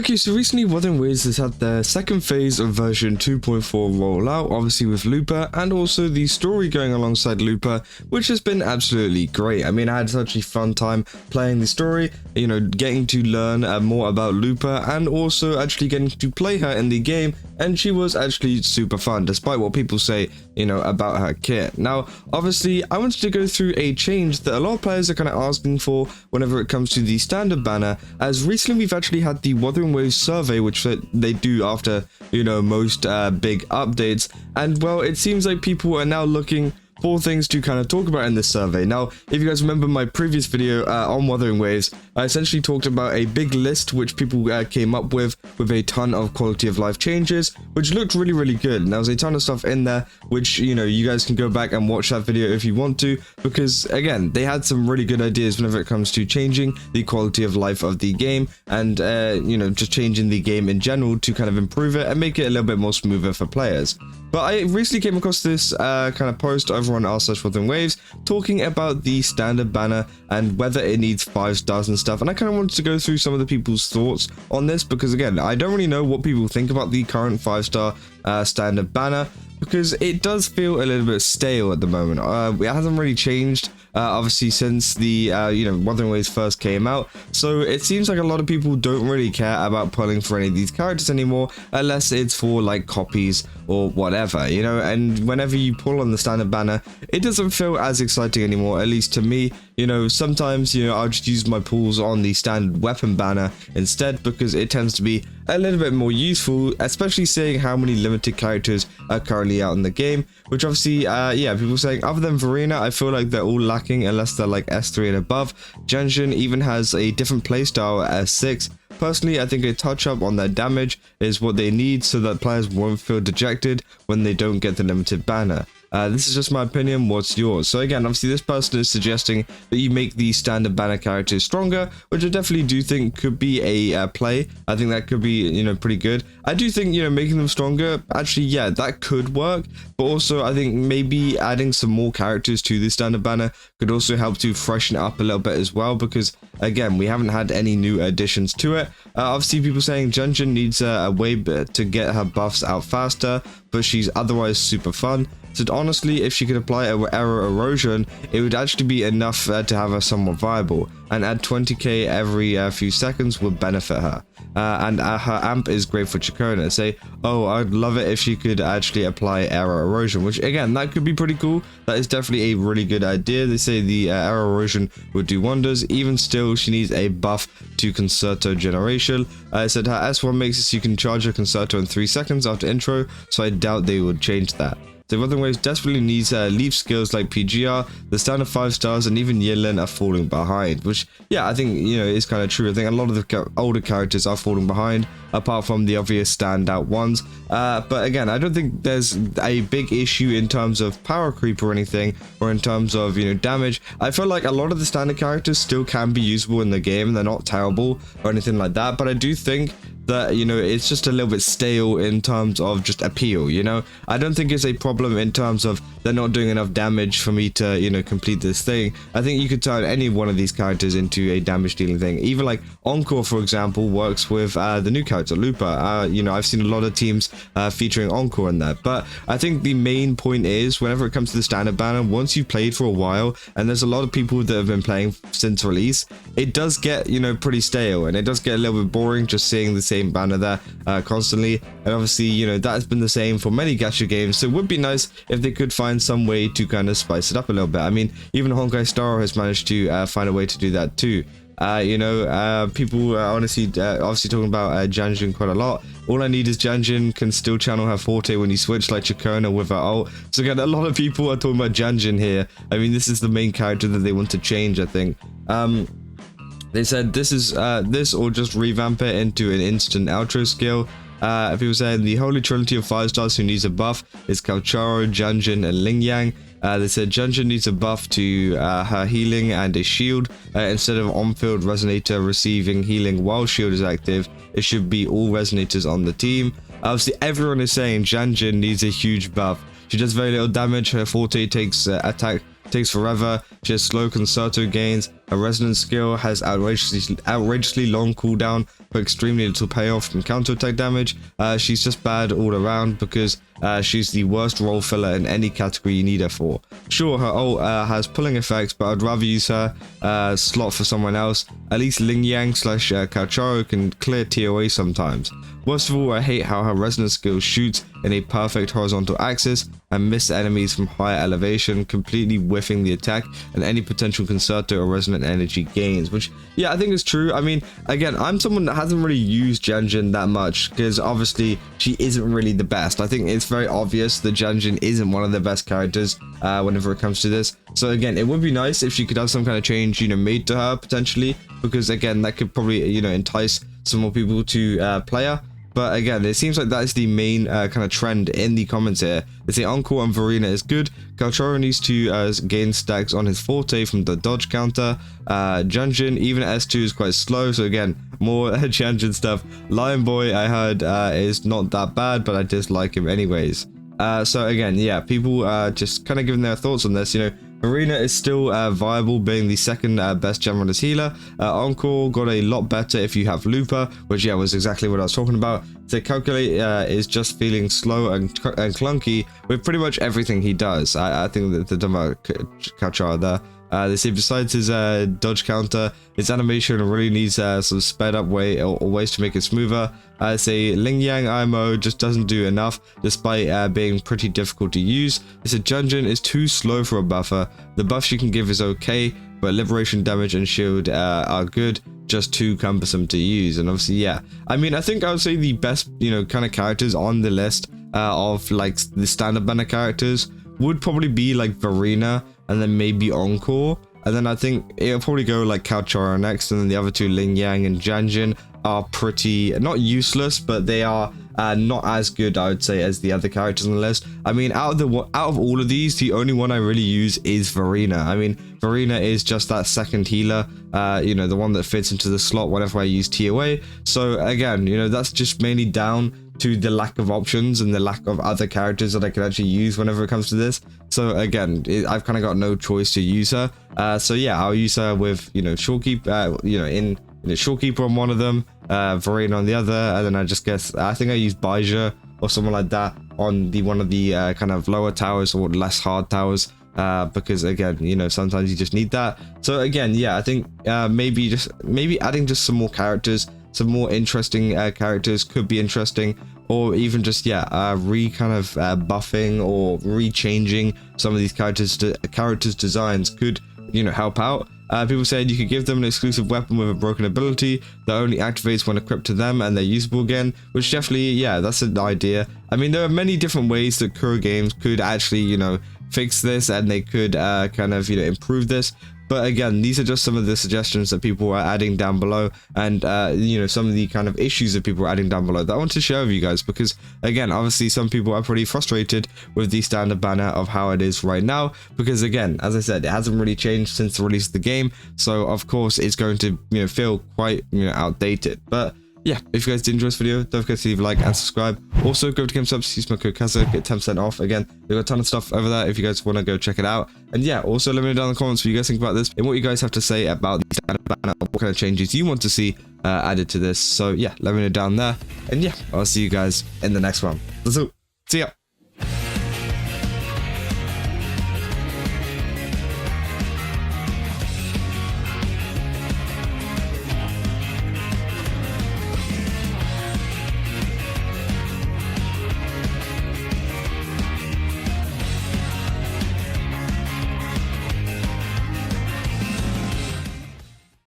Okay, so recently Wuthering Waves has had their second phase of version 2.4 rollout, obviously with Lupa, and also the story going alongside Lupa, which has been absolutely great. I mean, I had such a fun time playing the story, you know, getting to learn more about Lupa, and also actually getting to play her in the game, and she was actually super fun, despite what people say, you know, about her kit. Now, obviously, I wanted to go through a change that a lot of players are kind of asking for whenever it comes to the standard banner, as recently we've actually had the Wuthering Waves survey, which they do after, you know, most big updates, and well, it seems like people are now looking for things to kind of talk about in this survey. Now, if you guys remember my previous video on Wuthering Waves, I essentially talked about a big list which people came up with a ton of quality of life changes, which looked really, really good. And there was a ton of stuff in there, which, you know, you guys can go back and watch that video if you want to, because again, they had some really good ideas whenever it comes to changing the quality of life of the game and, you know, just changing the game in general to kind of improve it and make it a little bit more smoother for players. But I recently came across this kind of post over on r/Wuthering Waves talking about the standard banner and whether it needs 5 stars and stuff, and I kind of wanted to go through some of the people's thoughts on this, because again, I don't really know what people think about the current 5-star standard banner, because it does feel a little bit stale at the moment. It hasn't really changed obviously since the you know, Wuthering Waves first came out, so it seems like a lot of people don't really care about pulling for any of these characters anymore unless it's for like copies or whatever, you know. And whenever you pull on the standard banner, it doesn't feel as exciting anymore, at least to me. You know, sometimes, you know, I'll just use my pulls on the standard weapon banner instead, because it tends to be a little bit more useful, especially seeing how many limited characters are currently out in the game, which obviously, yeah, people saying other than Verena, I feel like they're all lacking unless they're like S3 and above. Junjin even has a different playstyle at S6. Personally, I think a touch up on their damage is what they need so that players won't feel dejected when they don't get the limited banner. This is just my opinion. What's yours? So again, obviously this person is suggesting that you make the standard banner characters stronger, which I definitely do think could be a play. I think that could be, you know, pretty good. I do think, you know, making them stronger, actually, yeah, that could work. But also, I think maybe adding some more characters to the standard banner could also help to freshen it up a little bit as well, because again, we haven't had any new additions to it. Obviously, people saying Junjin needs a way to get her buffs out faster, but she's otherwise super fun. So honestly, if she could apply error erosion, it would actually be enough to have her somewhat viable, and add 20k every few seconds would benefit her. And her amp is great for Chikona. Say, oh, I'd love it if she could actually apply error erosion, which again, that could be pretty cool. That is definitely a really good idea. They say the error erosion would do wonders. Even still, she needs a buff to Concerto generation. I said her S1 makes it so you can charge a Concerto in 3 seconds after intro, so I doubt they would change that. The Wuthering Waves desperately needs leaf skills like PGR, the standard 5 stars, and even Yinlin are falling behind, which, yeah, I think, you know, is kind of true. I think a lot of the older characters are falling behind, apart from the obvious standout ones. But again, I don't think there's a big issue in terms of power creep or anything, or in terms of, you know, damage. I feel like a lot of the standard characters still can be usable in the game. They're not terrible or anything like that, but I do think that, you know, it's just a little bit stale in terms of just appeal, you know. I don't think it's a problem in terms of they're not doing enough damage for me to, you know, complete this thing. I think you could turn any one of these characters into a damage dealing thing. Even like Encore, for example, works with the new character Lupa. You know, I've seen a lot of teams featuring Encore in that, but I think the main point is whenever it comes to the standard banner, once you've played for a while, and there's a lot of people that have been playing since release, it does get, you know, pretty stale, and it does get a little bit boring just seeing the same banner there constantly. And obviously, you know, that has been the same for many gacha games, so it would be nice if they could find some way to kind of spice it up a little bit. I mean, even Honkai Star has managed to find a way to do that too. You know, people are honestly obviously talking about Janjin quite a lot. All I need is Janjin can still channel her forte when you switch, like Chikona with her ult. So again, a lot of people are talking about Janjin here. I mean, this is the main character that they want to change, I think. They said this is this, or just revamp it into an instant outro skill. People saying the holy trinity of 5 stars who needs a buff is Kalcharo, Janjin, and Lingyang. They said Junjin needs a buff to her healing and a shield. Instead of on-field resonator receiving healing while shield is active, it should be all resonators on the team. Obviously, everyone is saying Janjin needs a huge buff. She does very little damage. Her forte takes attack takes forever. She has slow Concerto gains. Her resonance skill has outrageously long cooldown but extremely little payoff from counterattack damage. She's just bad all around because she's the worst role filler in any category you need her for. Sure, her ult has pulling effects, but I'd rather use her slot for someone else. At least Ling Yang / Kalcharo can clear TOA sometimes. Worst of all, I hate how her resonance skill shoots in a perfect horizontal axis and miss enemies from higher elevation, completely whiffing the attack and any potential concerto or resonant energy gains, which, yeah, I think is true. I mean, again, I'm someone that hasn't really used Janjin that much because obviously she isn't really the best. I think it's very obvious that Janjin isn't one of the best characters whenever it comes to this. So again, it would be nice if she could have some kind of change, made to her potentially, because again, that could probably, entice some more people to play her. But again, it seems like that is the main kind of trend in the comments here. They say Encore on Verena is good. Kalcharo needs to gain stacks on his forte from the dodge counter. Janjin, even at S2, is quite slow. So again, more Janjin stuff. Lion Boy, I heard, is not that bad, but I dislike him anyways. So again, yeah, people just kind of giving their thoughts on this. Verena is still viable, being the second best general as healer. Encore got a lot better if you have Lupa, which, yeah, was exactly what I was talking about. So Calculate is just feeling slow and clunky with pretty much everything he does. I think that they're talking about Kalcharo there. They say besides his dodge counter, his animation really needs some sped up way or ways to make it smoother. I say Ling Yang IMO just doesn't do enough despite being pretty difficult to use. They said Janjin is too slow for a buffer. The buff she can give is okay, but liberation damage and shield are good, just too cumbersome to use. And obviously, yeah, I mean, I think I would say the best, kind of characters on the list of like the standard banner characters would probably be like Verena and then maybe Encore. And then I think it'll probably go like Kalcharo next, and then the other two, Ling Yang and Janjin, are pretty, not useless, but they are not as good, I would say, as the other characters on the list. I mean, out of all of these, the only one I really use is Verena. I mean, Verena is just that second healer, the one that fits into the slot whenever I use TOA. So again, that's just mainly down to the lack of options and the lack of other characters that I can actually use whenever it comes to this. So again, I've kind of got no choice to use her. So yeah, I'll use her with, Shorekeeper, Shorekeeper on one of them, Verena on the other, and then I think I use Baija or someone like that on one of the kind of lower towers or less hard towers, because again, sometimes you just need that. So again, yeah, I think maybe adding just some more characters, some more interesting characters could be interesting, or even just buffing or re-changing some of these characters designs could help out. People said you could give them an exclusive weapon with a broken ability that only activates when equipped to them and they're usable again, which definitely, yeah, that's an idea. I mean, there are many different ways that Kuro Games could actually, fix this, and they could improve this. But again, these are just some of the suggestions that people are adding down below, and some of the kind of issues that people are adding down below that I want to share with you guys, because again, obviously some people are pretty frustrated with the standard banner of how it is right now, because again, as I said, it hasn't really changed since the release of the game, so of course it's going to feel quite outdated. But yeah, if you guys did enjoy this video, don't forget to leave a like and subscribe. Also, go to GameStop, use my code KAZA, get 10% off. Again, they've got a ton of stuff over there if you guys want to go check it out. And yeah, also let me know down in the comments what you guys think about this and what you guys have to say about the standard banner, what kind of changes you want to see added to this. So yeah, let me know down there. And yeah, I'll see you guys in the next one. See ya.